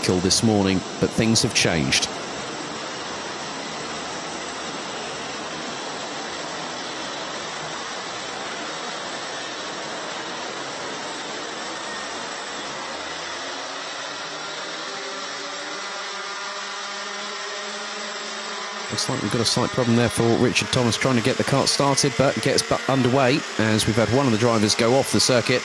vehicle this morning, but things have changed. Looks like we've got a slight problem there for Richard Thomas trying to get the kart started, but gets underway as we've had one of the drivers go off the circuit.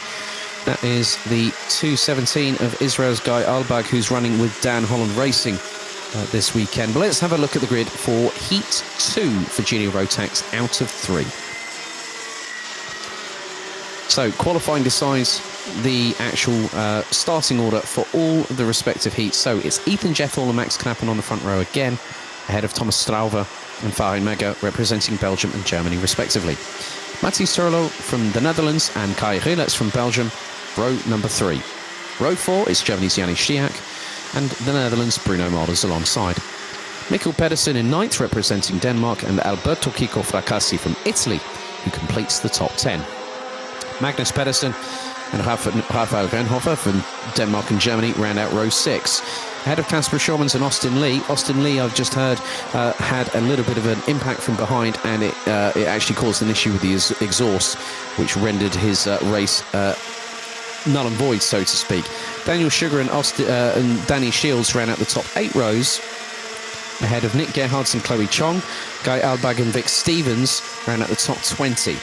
That is the 217 of Israel's Guy Albag, who's running with Dan Holland Racing this weekend. But let's have a look at the grid for Heat 2 for Junior Rotax out of 3. So qualifying decides the actual starting order for all the respective heats. So it's Ethan Jeffall and Max Knappen on the front row again, ahead of Thomas Strauve and Farin Mega, representing Belgium and Germany respectively. Matthias Turlo from the Netherlands and Kai Relets from Belgium, row number 3. Row 4 is Germany's Janis Stiak and the Netherlands' Bruno Malders alongside. Mikkel Pedersen in 9th, representing Denmark, and Alberto Kiko Fracassi from Italy, who completes the top 10. Magnus Pedersen and Rafael Renhofer from Denmark and Germany round out row 6. Ahead of Kasper Schormans and Austin Lee. Austin Lee, I've just heard, had a little bit of an impact from behind, and it actually caused an issue with the exhaust, which rendered his race null and void, so to speak. Daniel Sugar and Danny Shields ran out the top 8 rows, ahead of Nick Gerhards and Chloe Chong. Guy Albag and Vic Stevens ran out the top 20.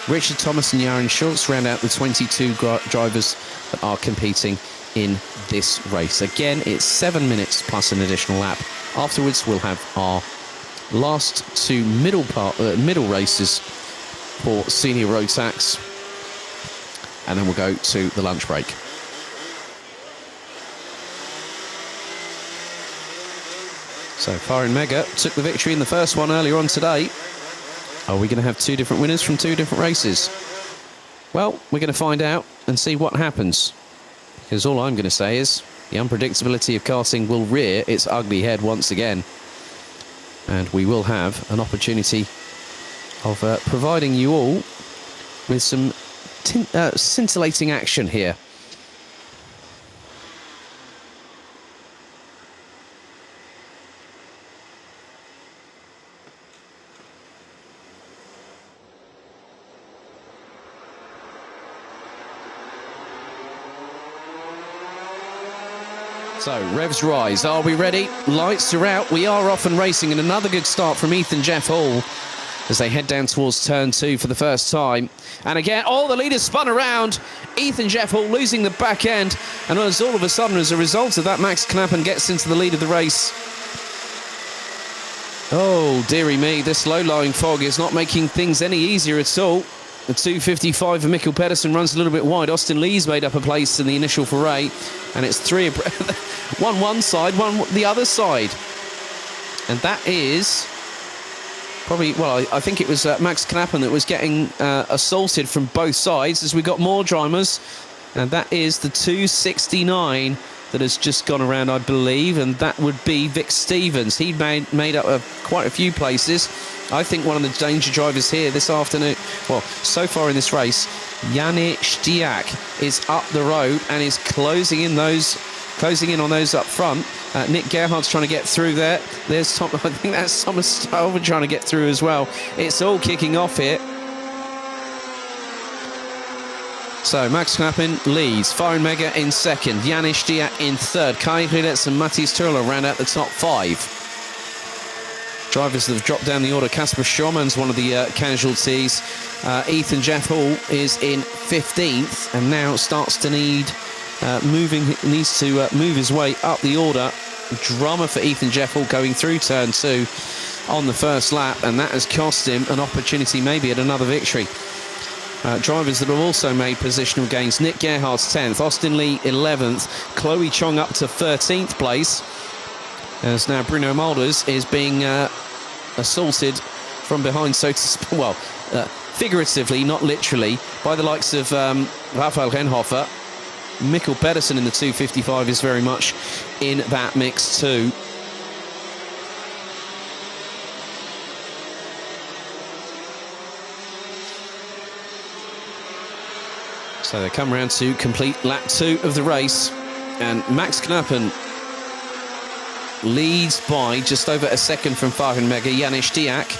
Richard Thomas and Jaren Schultz round out the 22 drivers that are competing in this race. Again, it's 7 minutes plus an additional lap. Afterwards, we'll have our last 2 middle races for Senior Rotax, and then we'll go to the lunch break. So Farin Mega took the victory in the first one earlier on today. Are we going to have 2 different winners from 2 different races? Well, we're going to find out and see what happens. Because all I'm going to say is the unpredictability of karting will rear its ugly head once again. And we will have an opportunity of providing you all with some scintillating action here. So, revs rise. Are we ready? Lights are out. We are off and racing, and another good start from Ethan Jeff Hall as they head down towards turn 2 for the first time. And again, all the leaders spun around. Ethan Jeff Hall losing the back end, and as all of a sudden, as a result of that, Max Knappen gets into the lead of the race. Oh, dearie me, this low-lying fog is not making things any easier at all. The 255 of Mikkel Pedersen runs a little bit wide. Austin Lee's made up a place in the initial foray, and it's 3 one side, one the other side. And that is probably, well, I think it was Max Knappen that was getting assaulted from both sides as we got more drivers. And that is the 269 that has just gone around, I believe, and that would be Vic Stevens. He made up quite a few places. I think one of the danger drivers here this afternoon, well, so far in this race, Janis Stiak is up the road and is closing in on those up front. Nick Gerhardt's trying to get through there. There's Tom, I think that's Thomas Stalver trying to get through as well. It's all kicking off here. So Max Knappen leads, Farin Mega in second, Janis Stiak in third, Kai Relets and Matthias Turlo round out the top 5. Drivers that have dropped down the order, Kasper Schormans, one of the casualties. Ethan Jeff Hall is in 15th and now starts to needs to move his way up the order. Drama for Ethan Jeff Hall going through turn 2 on the first lap, and that has cost him an opportunity maybe at another victory. Drivers that have also made positional gains, Nick Gerhardt's 10th, Austin Lee 11th, Chloe Chong up to 13th place, as now Bruno Malders is being assaulted from behind, so to speak, well, figuratively, not literally, by the likes of Rafael Renhofer. Mikkel Pedersen in the 255 is very much in that mix too. So they come around to complete lap 2 of the race, and Max Knappen leads by just over a second from Farin Mega. Janis Diak.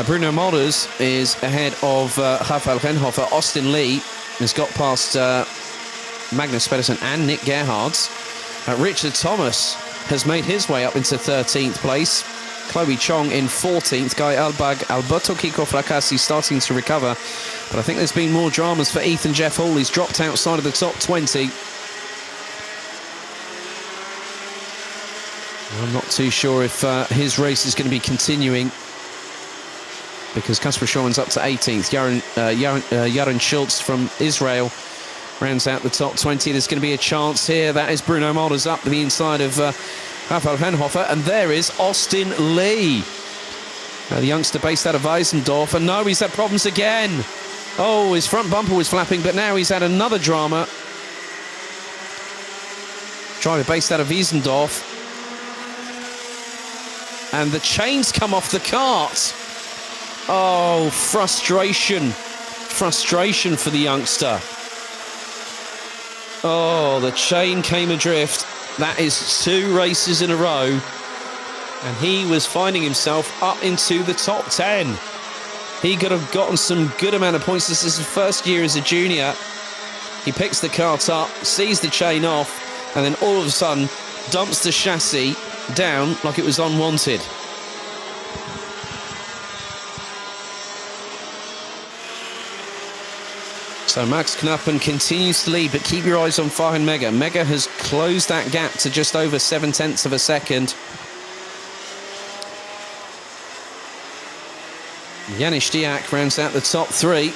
Bruno Molders is ahead of Rafael Renhofer. Austin Lee has got past Magnus Pedersen and Nick Gerhards. Richard Thomas has made his way up into 13th place. Chloe Chong in 14th. Guy Albag, Alberto Kiko Fracassi starting to recover. But I think there's been more dramas for Ethan Jeff Hall. He's dropped outside of the top 20. I'm not too sure if his race is going to be continuing, because Kasper Schumann's up to 18th. Yaron Schultz from Israel rounds out the top 20. There's going to be a chance here. That is Bruno Molders up the inside of Rafael Renhofer. And there is Austin Lee, the youngster based out of Weisendorf. And no, he's had problems again. Oh, his front bumper was flapping, but now he's had another drama. Driver based out of Wiesendorf. And the chains come off the cart. Oh, frustration. Frustration for the youngster. Oh, the chain came adrift. That is 2 races in a row. And he was finding himself up into the top 10. He could have gotten some good amount of points. This is his first year as a junior. He picks the cart up, sees the chain off, and then all of a sudden dumps the chassis down like it was unwanted. So Max Knappen continues to lead, but keep your eyes on Farin Mega. Mega has closed that gap to just over 0.7 of a second. Janis Diak rounds out the top 3.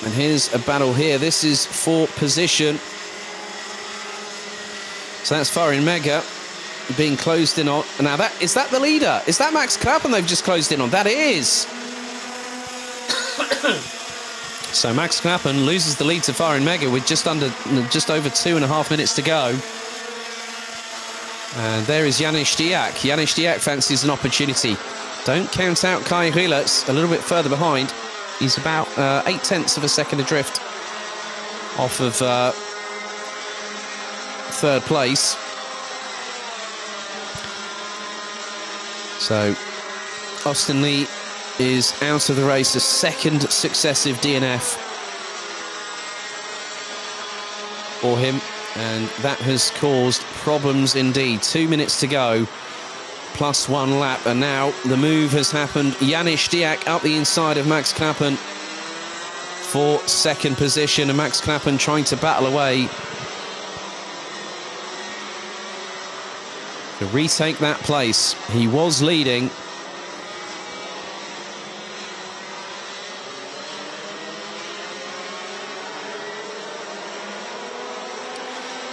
And here's a battle here. This is for position. So that's Farin Mega being closed in on. Now, is that the leader? Is that Max Knappen they've just closed in on? That is. So Max Knappen loses the lead to Farin Mega with just over 2.5 minutes to go. And there is Janis Diak. Janis Diak fancies an opportunity. Don't count out Kai Rielers, a little bit further behind. He's about 0.8 of a second adrift off of 3rd place. So Austin Lee is out of the race, a 2nd successive DNF for him, and that has caused problems indeed. 2 minutes to go, plus 1 lap, and now the move has happened. Janis Diak up the inside of Max Knappen for 2nd position, and Max Knappen trying to battle away to retake that place. He was leading.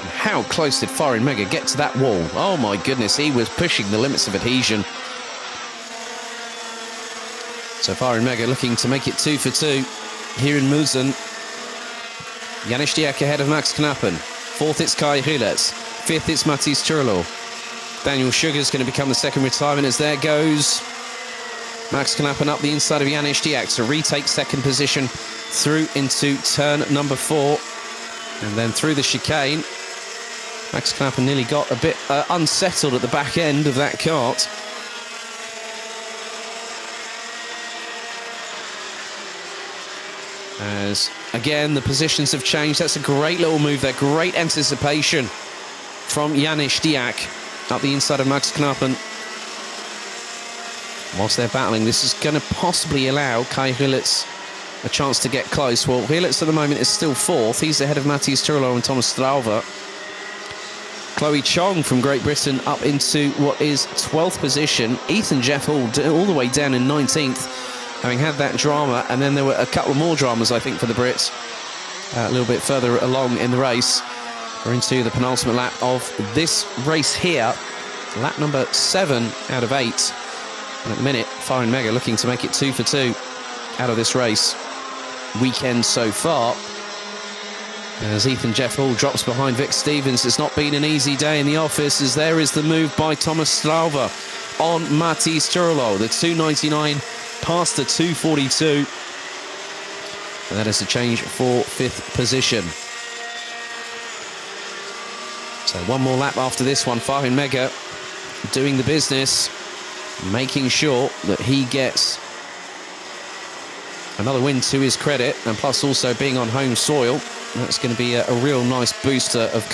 How close did Farin Mega get to that wall? Oh my goodness, he was pushing the limits of adhesion. So Farin Mega looking to make it 2 for 2 here in Muelsen. Janis Diak ahead of Max Knappen. 4th it's Kai Rielers. 5th it's Mathis Turlo. Daniel Sugar's going to become the 2nd retirement as there goes Max Knappen up the inside of Janis Diak to retake 2nd position through into turn number 4. And then through the chicane. Max Knappen nearly got a bit unsettled at the back end of that kart. As, again, the positions have changed. That's a great little move there. Great anticipation from Janis Diak up the inside of Max Knappen. Whilst they're battling, this is going to possibly allow Kai Rielers a chance to get close. Well, Rielers at the moment is still 4th. He's ahead of Matthias Turlo and Thomas Strauver. Chloe Chong from Great Britain up into what is 12th position. Ethan Jeff Hall all the way down in 19th, having had that drama. And then there were a couple more dramas, I think, for the Brits. A little bit further along in the race. We're into the penultimate lap of this race here. Lap number 7 out of 8. And at the minute, Farin Mega looking to make it 2 for 2 out of this race. Weekend so far. As Ethan Jeff Hall drops behind Vic Stevens, it's not been an easy day in the office, as there is the move by Thomas Strauver on Mathis Turlo. The 299 past the 242. And that is a change for 5th position. So one more lap after this one. Fahin Mega doing the business, making sure that he gets another win to his credit, and plus also being on home soil. That's going to be a real nice booster of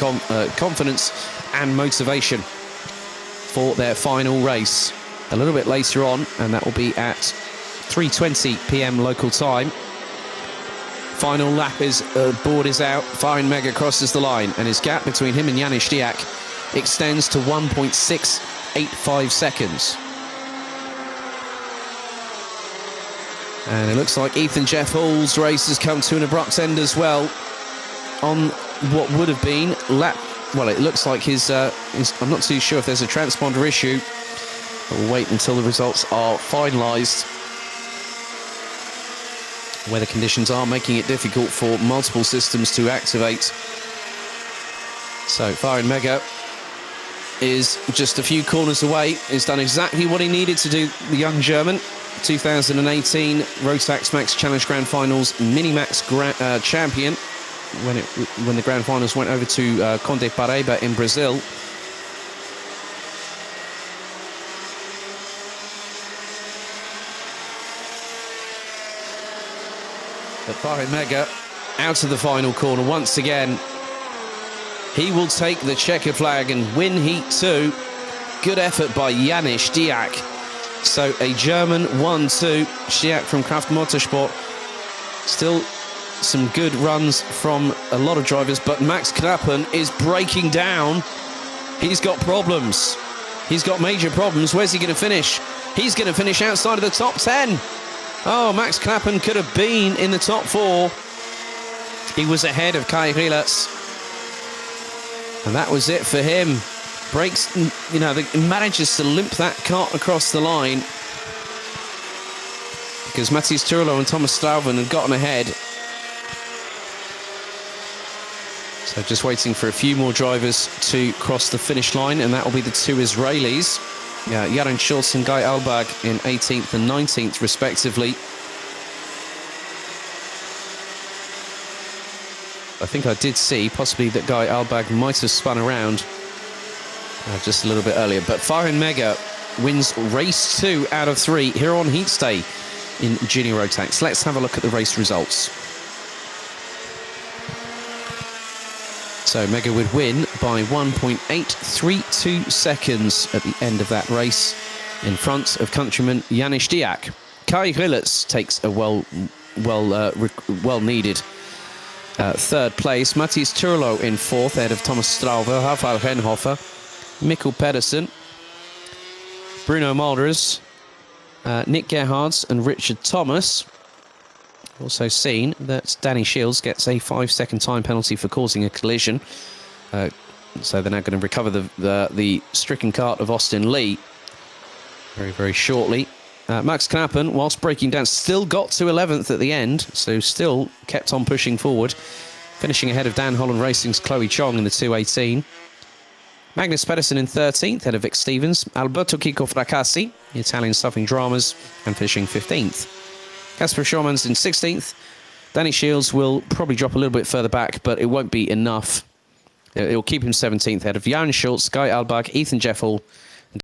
confidence and motivation for their final race a little bit later on, and that will be at 3:20 p.m. local time. Final lap is board is out. Fahin Mega crosses the line, and his gap between him and Janis Diak extends to 1.685 seconds. And it looks like Ethan Jeff Hall's race has come to an abrupt end as well on what would have been lap. Well, it looks like his I'm not too sure if there's a transponder issue. We'll wait until the results are finalised. Weather conditions are making it difficult for multiple systems to activate. So Fahin Mega is just a few corners away. He's done exactly what he needed to do, the young German. 2018 Rotax Max Challenge Grand Finals Mini-Max champion when the Grand Finals went over to Conde Paraiba in Brazil. But Fahin Mega out of the final corner once again. He will take the checkered flag and win Heat 2. Good effort by Janis Diak. So a German 1-2. Diak from Kraft Motorsport. Still some good runs from a lot of drivers, but Max Knappen is breaking down. He's got problems. He's got major problems. Where's he going to finish? He's going to finish outside of the top 10. Oh, Max Knappen could have been in the top 4. He was ahead of Kai Rielers. And that was it for him. Breaks, manages to limp that cart across the line, because Matthias Turlo and Thomas Stuyven had gotten ahead. So just waiting for a few more drivers to cross the finish line, and that will be the two Israelis. Yaron Schultz and Guy Albag in 18th and 19th, respectively. I think I did see possibly that Guy Albag might have spun around just a little bit earlier. But Fahin Mega wins race 2 out of 3 here on Heat Stay in Junior Rotax. Let's have a look at the race results. So Mega would win by 1.832 seconds at the end of that race in front of countryman Janis Diak. Kai Rielers takes a well-needed third place. Matthias Turlo in 4th, ahead of Thomas Strauver, Rafael Renhofer, Mikkel Pedersen, Bruno Malders, Nick Gerhards and Richard Thomas. Also seen that Danny Shields gets a 5-second time penalty for causing a collision. So they're now going to recover the stricken cart of Austin Lee very, very shortly. Max Knappen, whilst breaking down, still got to 11th at the end, so still kept on pushing forward, finishing ahead of Dan Holland Racing's Chloe Chong in the 218. Magnus Pedersen in 13th, ahead of Vic Stevens. Alberto Kiko Fracassi, the Italian suffering dramas, and finishing 15th. Casper Schauman's in 16th. Danny Shields will probably drop a little bit further back, but it won't be enough. It will keep him 17th, ahead of Jan Schultz, Guy Albach, Ethan Jeffel,